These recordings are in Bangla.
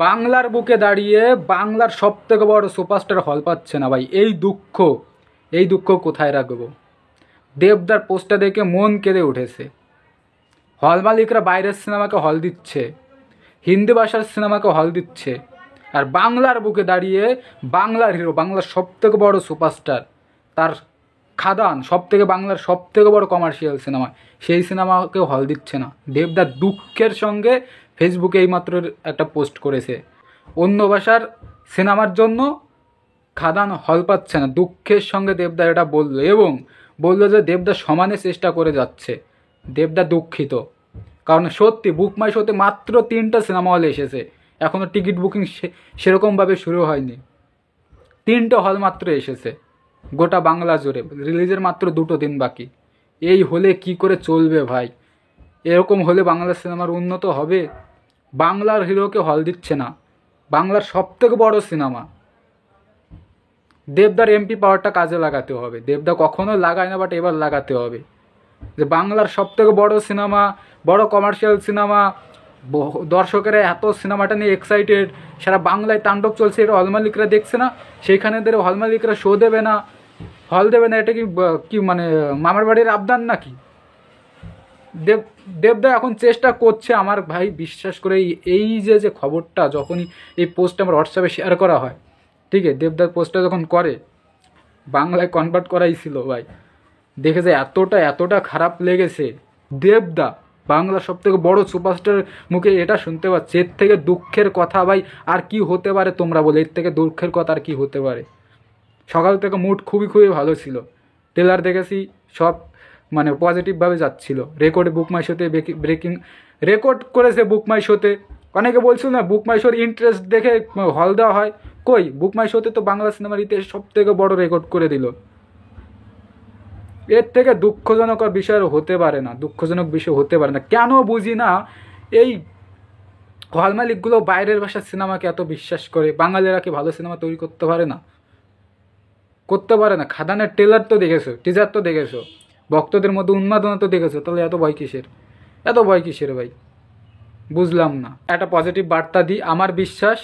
বাংলার বুকে দাঁড়িয়ে বাংলার সব থেকে বড় সুপারস্টার হল পাচ্ছে না ভাই। এই দুঃখ কোথায় রাখবো? দেবদার পোস্টটা দেখে মন কেঁদে উঠেছে। হল মালিকরা বাইরের সিনেমাকে হল দিচ্ছে, হিন্দি ভাষার সিনেমাকে হল দিচ্ছে, আর বাংলার বুকে দাঁড়িয়ে বাংলার হিরো, বাংলার সব থেকে বড় সুপারস্টার, তার খাদান বাংলার সব থেকে বড় কমার্শিয়াল সিনেমা, সেই সিনেমাকেও হল দিচ্ছে না। দেবদা দুঃখের সঙ্গে ফেসবুকে এইমাত্র একটা পোস্ট করেছে, অন্য ভাষার সিনেমার জন্য খাদান হল পাচ্ছে না। দুঃখের সঙ্গে দেবদা এটা বললো, এবং বললো যে দেবদা সমানে চেষ্টা করে যাচ্ছে। দেবদা দুঃখিত, কারণ সত্যি বুক মাই শোতে মাত্র 3টা সিনেমা হলে এসেছে, এখনও টিকিট বুকিং সেরকমভাবে শুরু হয়নি। 3টা হল মাত্র এসেছে গোটা বাংলা জুড়ে, রিলিজের মাত্র 2 দিন বাকি। এই হলে কি করে চলবে ভাই? এরকম হলে বাংলা সিনেমার উন্নত হবে? বাংলার হিরোকে হল দিচ্ছে না, বাংলার সব থেকে বড় সিনেমা। দেবদার এমপি পাওয়ারটা কাজে লাগাতে হবে। দেবদা কখনো লাগায় না, বাট এবার লাগাতে হবে। যে বাংলার সব থেকে বড় সিনেমা, বড় কমার্শিয়াল সিনেমা, দর্শকেরা এত সিনেমাটা নিয়ে এক্সাইটেড, সারা বাংলায় তাণ্ডব চলছে, এটা হল মালিকরা দেখছে না। সেইখানে হল মালিকরা শো দেবে না, হল দেবে না, এটা কি মানে মামার বাড়ির আবদান নাকি? দেবদা এখন চেষ্টা করছে আমার ভাই, বিশ্বাস করে। এই যে খবরটা যখনই এই পোস্টটা আমার হোয়াটসঅ্যাপে শেয়ার করা হয়, ঠিক আছে, দেবদার পোস্টটা যখন করে, বাংলায় কনভার্ট করাই ছিল ভাই, দেখেছে এতটা খারাপ লেগেছে। দেবদা বাংলার সব থেকে বড় সুপারস্টারের মুখে এটা শুনতে পাচ্ছে, এর থেকে দুঃখের কথা ভাই আর কি হতে পারে? তোমরা বলে, এর থেকে দুঃখের কথা আর কি হতে পারে? সকাল থেকে মুড খুবই ভালো ছিল, ট্রেলার দেখেছি, সব মানে পজিটিভভাবে যাচ্ছিল। রেকর্ডে বুক মাই শোতে ব্রেকিং রেকর্ড করেছে বুক মাই শোতে। অনেকে বলছিল না বুক মাই শোর ইন্টারেস্ট দেখে হল দেওয়া হয়, কই বুক মাই শোতে তো বাংলা সিনেমার ইতিহাসে সব থেকে বড় রেকর্ড করে দিল। এর থেকে দুঃখজনক বিষয় হতে পারে না, দুঃখজনক বিষয় হতে পারে না। কেন বুঝি না এই হল মালিকগুলো বাইরের ভাষার সিনেমাকে এত বিশ্বাস করে। বাঙালিরা কি ভালো সিনেমা তৈরি করতে পারে না? করতে পারে না। খাদানের ট্রেলার তো দেখেছো, টিজার তো দেখেছো, ভক্তদের মধ্যে উন্মাদনা তো দেখেছো, তাহলে এত ভয় কিসের ভাই? বুঝলাম না। একটা পজিটিভ বার্তা দিই, আমার বিশ্বাস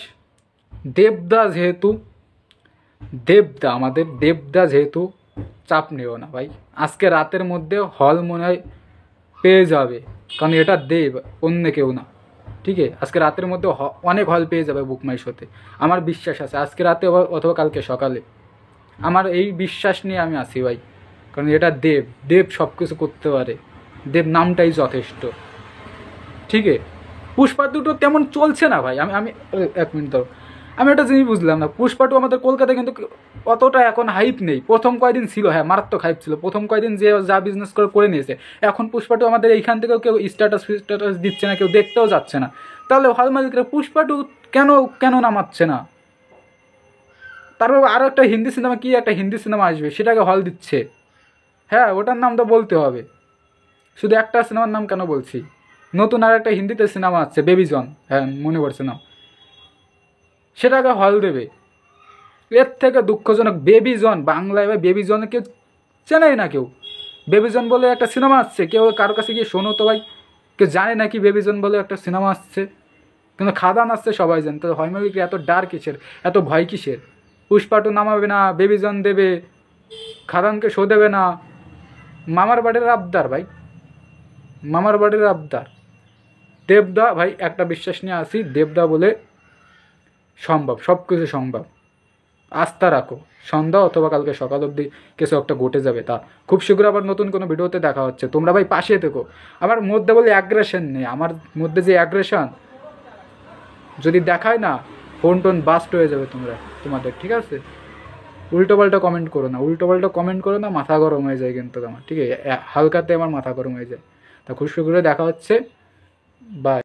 আমাদের দেবদা যেহেতু, চাপ নিও না ভাই, আজকে রাতের মধ্যে হল মনে হয় পেয়ে যাবে, কারণ এটা দেব, অন্য কেউ না। ঠিক আছে, আজকে রাতের মধ্যে অনেক হল পেয়ে যাবে বুক মাই শোতে, আমার বিশ্বাস আছে। আজকে রাতে অথবা কালকে সকালে, আমার এই বিশ্বাস নিয়ে আমি আসি ভাই, কারণ এটা দেব সব কিছু করতে পারে। দেব নামটাই যথেষ্ট। ঠিক আছে, পুষ্পা 2 তেমন চলছে না ভাই। আমি এক মিনিট ধরো, আমি একটা জিনিস বুঝলাম না, পুষ্পা 2 আমাদের কলকাতায় কিন্তু অতটা এখন হাইপ নেই। প্রথম কয়দিন ছিল, হ্যাঁ মারাত্মক হাইপ ছিল প্রথম কয়দিন, যে যা বিজনেস করে নিয়েছে। এখন পুষ্পা 2 আমাদের এইখান থেকেও কেউ স্ট্যাটাস দিচ্ছে না, কেউ দেখতেও যাচ্ছে না। তাহলে হল মালিকরা পুষ্পা 2 কেন নামাচ্ছে না? তারপর আরও একটা হিন্দি সিনেমা আসবে, সেটাকে হল দিচ্ছে। হ্যাঁ, ওটার নাম তো বলতে হবে। শুধু একটা সিনেমার নাম কেন বলছি? নতুন আর একটা হিন্দিতে সিনেমা আছে, বেবি জন, হ্যাঁ মনে পড়ছে নাম, সেটাকে হল দেবে। এর থেকে দুঃখজনক বেবি জন, বাংলায় ভাই বেবি জনকে চেনেই না কেউ। বেবি জন বলে একটা সিনেমা আসছে, কেউ কারোর কাছে গিয়ে শোনো তো ভাই, কেউ জানে নাকি বেবি জন বলে একটা সিনেমা আসছে? কিন্তু খাদান আসছে সবাই জানে, তো হয় মালিক এত ডার কিসের, এত ভয় কিসের? পুষ্পা 2 নামাবে না, বেবি জন দেবে, খাদানকে শো দেবে না। মামার বাড়ির আবদার ভাই, মামার বাড়ির আবদার। দেবদা ভাই, একটা বিশ্বাস নিয়ে আসি, দেবদা বলে সম্ভব, সব কিছু সম্ভব। আস্থা রাখো, সন্ধ্যা অথবা কালকে সকাল অবধি কিছু একটা ঘটে যাবে। তা খুব শীঘ্র আবার নতুন কোনো ভিডিওতে দেখা হচ্ছে। তোমরা ভাই পাশে থেকো। আমার মধ্যে বলে অ্যাগ্রেশন নেই, আমার মধ্যে যে অ্যাগ্রেশন যদি দেখায় না, ফোন টোন বাস্ট হয়ে যাবে তোমাদের। ঠিক আছে, উল্টোপাল্টা কমেন্ট করো না, মাথা গরম হয়ে যায় কিন্তু আমার। ঠিক আছে, হালকাতে আমার মাথা গরম হয়ে যায়। তা খুব শীঘ্রই দেখা হচ্ছে, বাই।